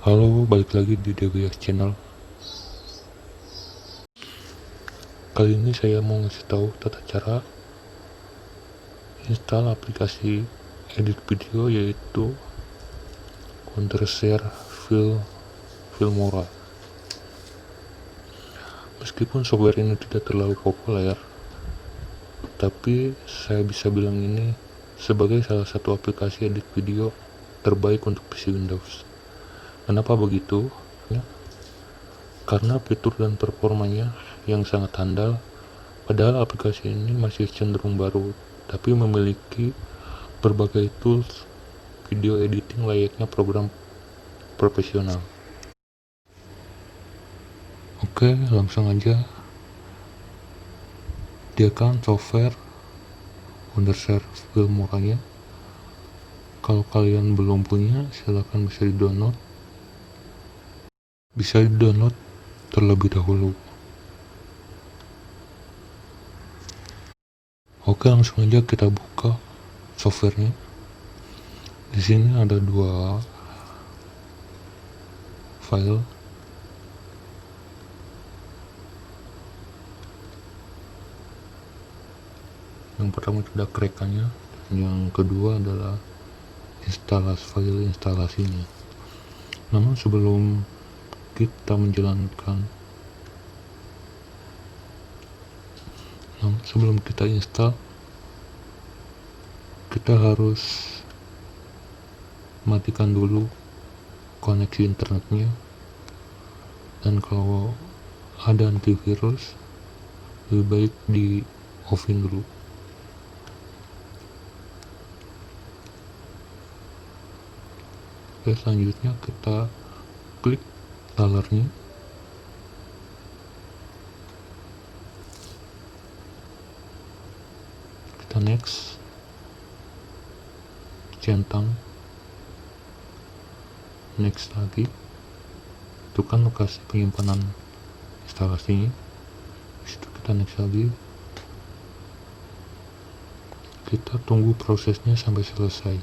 Halo, balik lagi di DWS Channel. Kali ini saya mau ngasih tahu tata cara install aplikasi edit video, yaitu Wondershare Filmora. Meskipun software ini tidak terlalu populer, tapi saya bisa bilang ini sebagai salah satu aplikasi edit video terbaik untuk PC Windows. Kenapa begitu? Karena fitur dan performanya yang sangat handal. Padahal aplikasi ini masih cenderung baru, tapi memiliki berbagai tools video editing layaknya program profesional. Oke, langsung aja. Sediakan software Wondershare Filmoranya. Kalau kalian belum punya, silahkan bisa di-download terlebih dahulu. Oke, langsung aja kita buka softwarenya. Di sini ada dua file. Yang pertama itu ada kerekannya, dan yang kedua adalah file instalasinya. Namun sebelum kita install, kita harus matikan dulu koneksi internetnya, dan kalau ada antivirus lebih baik di offin dulu. Oke, selanjutnya kita klik talernya. Kita next, centang, next lagi. Itu kan lokasi penyimpanan instalasinya. Disitu kita next lagi. Kita tunggu prosesnya sampai selesai.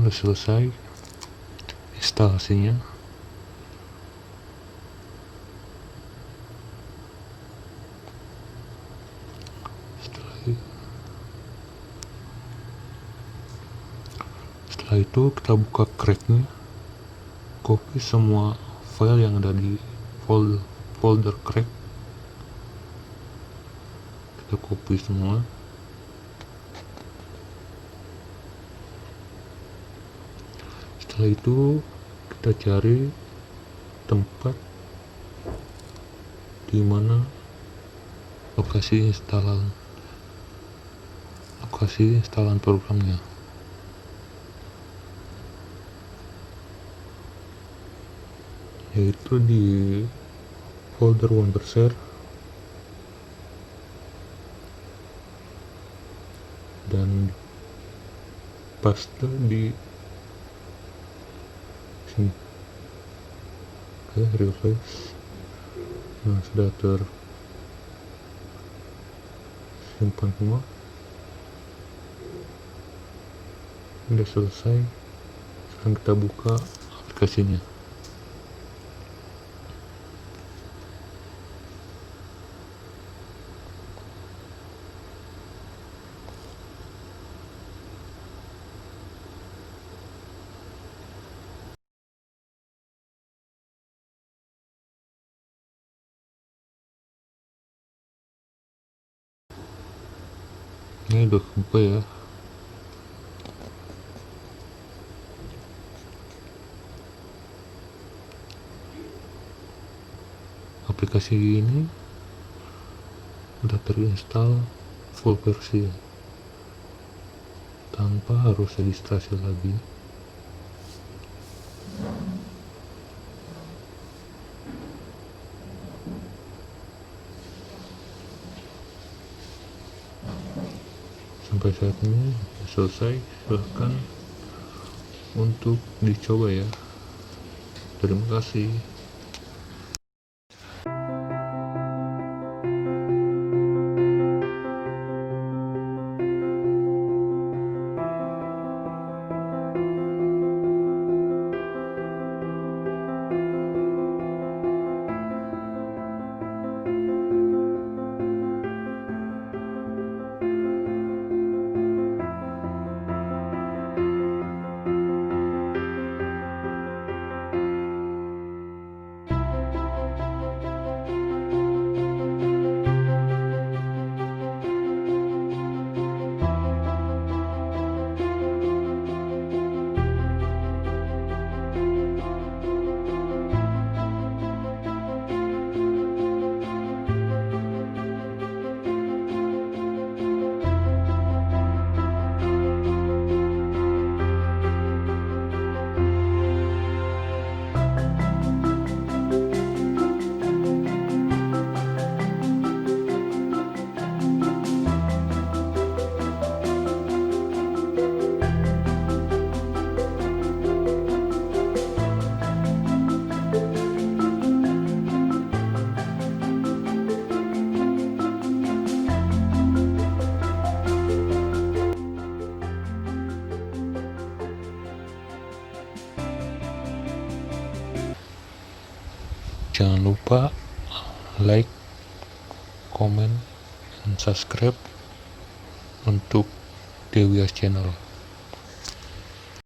udah selesai instalasinya. Setelah itu kita buka cracknya, copy semua file yang ada di folder crack, kita copy semua. Setelah itu kita cari tempat di mana lokasi instalan programnya. Yaitu di folder Wondershare dan paste di sini. Oke, refresh. Nah, sudah tersimpan semua. Sudah selesai. Sekarang kita buka aplikasinya. Ini udah kebuka ya. Aplikasi ini udah terinstall full versi ya, tanpa harus registrasi lagi. Sampai saat ini selesai. Silahkan untuk dicoba ya. Terima kasih. Jangan lupa like, comment, dan subscribe untuk Dewias Channel.